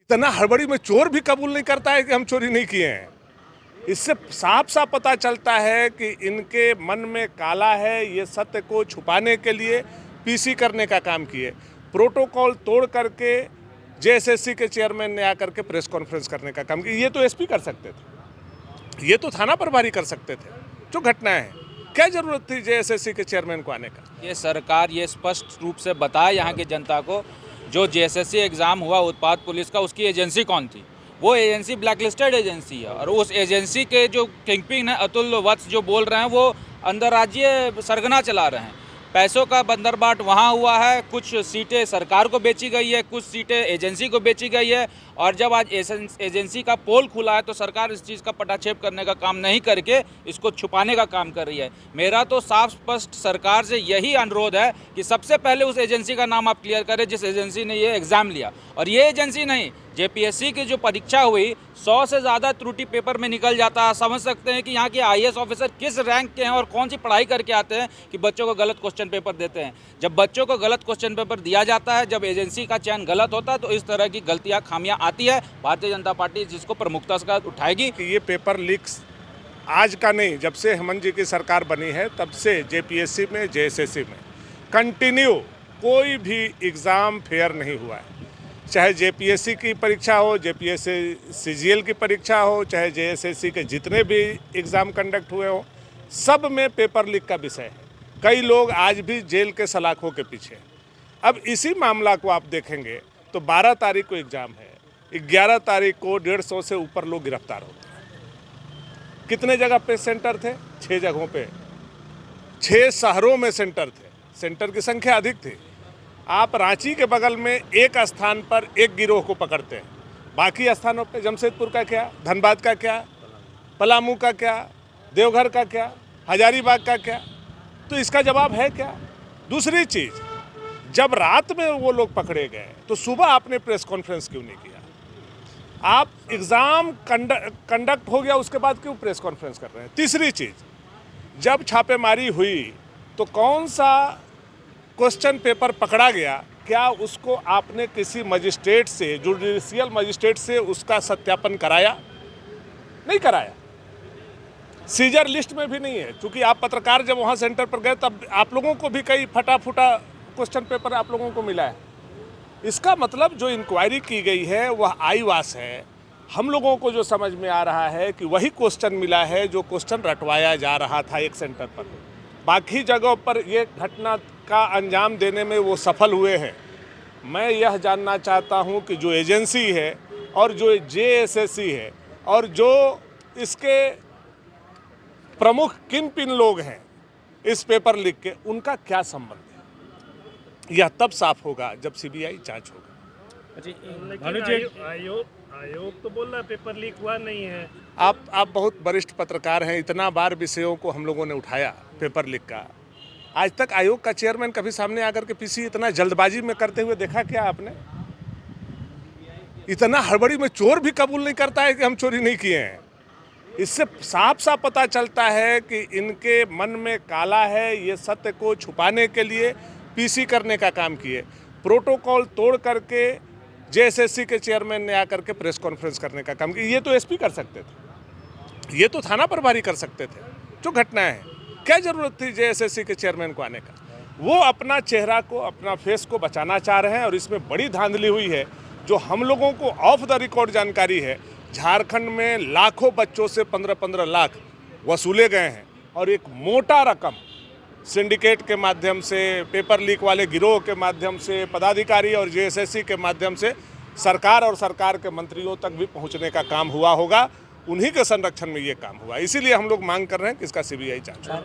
इतना हड़बड़ी में चोर भी कबूल नहीं करता है कि हम चोरी नहीं किए हैं। इससे साफ साफ पता चलता है कि इनके मन में काला है। ये सत्य को छुपाने के लिए पीसी करने का काम किए, प्रोटोकॉल तोड़ करके जेएसएससी के चेयरमैन ने आकर के प्रेस कॉन्फ्रेंस करने का काम किया। ये तो एसपी कर सकते थे, ये तो थाना प्रभारी कर सकते थे। जो घटनाएं हैं, क्या जरूरत थी जेएसएससी के चेयरमैन को आने का? ये सरकार ये स्पष्ट रूप से बताए यहाँ की जनता को, जो जेएसएससी एग्ज़ाम हुआ उत्पाद पुलिस का, उसकी एजेंसी कौन थी। वो एजेंसी ब्लैकलिस्टेड एजेंसी है और उस एजेंसी के जो किंगपिन है अतुल वत्स जो बोल रहे हैं, वो अंतर्राज्यीय सरगना चला रहे हैं। पैसों का बंदरबाट वहाँ हुआ है, कुछ सीटें सरकार को बेची गई है, कुछ सीटें एजेंसी को बेची गई है। और जब आज एजेंसी का पोल खुला है तो सरकार इस चीज़ का पटाक्षेप करने का काम नहीं करके इसको छुपाने का काम कर रही है। मेरा तो साफ स्पष्ट सरकार से यही अनुरोध है कि सबसे पहले उस एजेंसी का नाम आप क्लियर करें जिस एजेंसी ने ये एग्ज़ाम लिया। और ये एजेंसी नहीं, जेपीएससी की जो परीक्षा हुई 100 से ज़्यादा त्रुटि पेपर में निकल जाता है। समझ सकते हैं कि यहाँ के आईएएस ऑफिसर किस रैंक के हैं और कौन सी पढ़ाई करके आते हैं कि बच्चों को गलत क्वेश्चन पेपर देते हैं। जब बच्चों को गलत क्वेश्चन पेपर दिया जाता है, जब एजेंसी का चयन गलत होता है, तो इस तरह की गलतियाँ खामियाँ आती है। भारतीय जनता पार्टी जिसको प्रमुखता से उठाएगी। ये पेपर लीक्स आज का नहीं, जब से हेमंत जी की सरकार बनी है तब से जेपीएससी में जेएसएससी में कंटिन्यू कोई भी एग्ज़ाम फेयर नहीं हुआ है। चाहे जेपीएससी की परीक्षा हो, जेपीएससी सीजीएल की परीक्षा हो, चाहे जेएसएससी के जितने भी एग्ज़ाम कंडक्ट हुए हो, सब में पेपर लीक का विषय है। कई लोग आज भी जेल के सलाखों के पीछे। अब इसी मामला को आप देखेंगे तो 12 तारीख को एग्ज़ाम है, 11 तारीख को 150 से ऊपर लोग गिरफ्तार होते हैं। कितने जगह पे सेंटर थे? 6 जगहों पे, 6 शहरों में सेंटर थे। सेंटर की संख्या अधिक थी। आप रांची के बगल में एक स्थान पर एक गिरोह को पकड़ते हैं, बाकी स्थानों पे जमशेदपुर का क्या, धनबाद का क्या, पलामू का क्या, देवघर का क्या, हजारीबाग का क्या? तो इसका जवाब है क्या? दूसरी चीज़, जब रात में वो लोग पकड़े गए तो सुबह आपने प्रेस कॉन्फ्रेंस क्यों नहीं किया? आप एग्ज़ाम कंडक्ट हो गया उसके बाद क्यों प्रेस कॉन्फ्रेंस कर रहे हैं? तीसरी चीज़, जब छापेमारी हुई तो कौन सा क्वेश्चन पेपर पकड़ा गया, क्या उसको आपने किसी मजिस्ट्रेट से, जुडिशियल मजिस्ट्रेट से उसका सत्यापन कराया? नहीं कराया। सीजर लिस्ट में भी नहीं है, क्योंकि आप पत्रकार जब वहाँ सेंटर पर गए तब आप लोगों को भी कई फटा फूटा क्वेश्चन पेपर आप लोगों को मिला है। इसका मतलब जो इंक्वायरी की गई है वह आईवास है। हम लोगों को जो समझ में आ रहा है कि वही क्वेश्चन मिला है जो क्वेश्चन रटवाया जा रहा था एक सेंटर पर। बाकी जगहों पर ये घटना का अंजाम देने में वो सफल हुए हैं। मैं यह जानना चाहता हूं कि जो एजेंसी है और जो जेएसएससी है और जो इसके प्रमुख किन पिन लोग हैं इस पेपर लीक के, उनका क्या संबंध है? यह तब साफ होगा जब सीबीआई जांच होगा। आयोग तो बोल रहा है पेपर लीक हुआ नहीं है। आप बहुत वरिष्ठ पत्रकार हैं, इतना बार विषयों को हम लोगों ने उठाया पेपर लीक का। आज तक आयोग का चेयरमैन कभी सामने आकर के पीसी इतना जल्दबाजी में करते हुए देखा क्या आपने? इतना हड़बड़ी में चोर भी कबूल नहीं करता है कि हम चोरी नहीं किए हैं। इससे साफ साफ पता चलता है कि इनके मन में काला है। ये सत्य को छुपाने के लिए पीसी करने का काम किए, प्रोटोकॉल तोड़ करके जेएसएससी के चेयरमैन ने आकर के प्रेस कॉन्फ्रेंस करने का काम किया। ये तो एसपी कर सकते थे, ये तो थाना प्रभारी कर सकते थे। जो घटनाएं हैं, क्या जरूरत थी जेएसएससी के चेयरमैन को आने का? वो अपना चेहरा को, अपना फेस को बचाना चाह रहे हैं और इसमें बड़ी धांधली हुई है। जो हम लोगों को ऑफ द रिकॉर्ड जानकारी है, झारखंड में लाखों बच्चों से 15-15 लाख वसूले गए हैं और एक मोटा रकम सिंडिकेट के माध्यम से, पेपर लीक वाले गिरोह के माध्यम से, पदाधिकारी और जेएसएससी के माध्यम से सरकार और सरकार के मंत्रियों तक भी पहुंचने का काम हुआ होगा। उन्हीं के संरक्षण में ये काम हुआ। इसीलिए हम लोग मांग कर रहे हैं कि इसका सीबीआई जांच हो।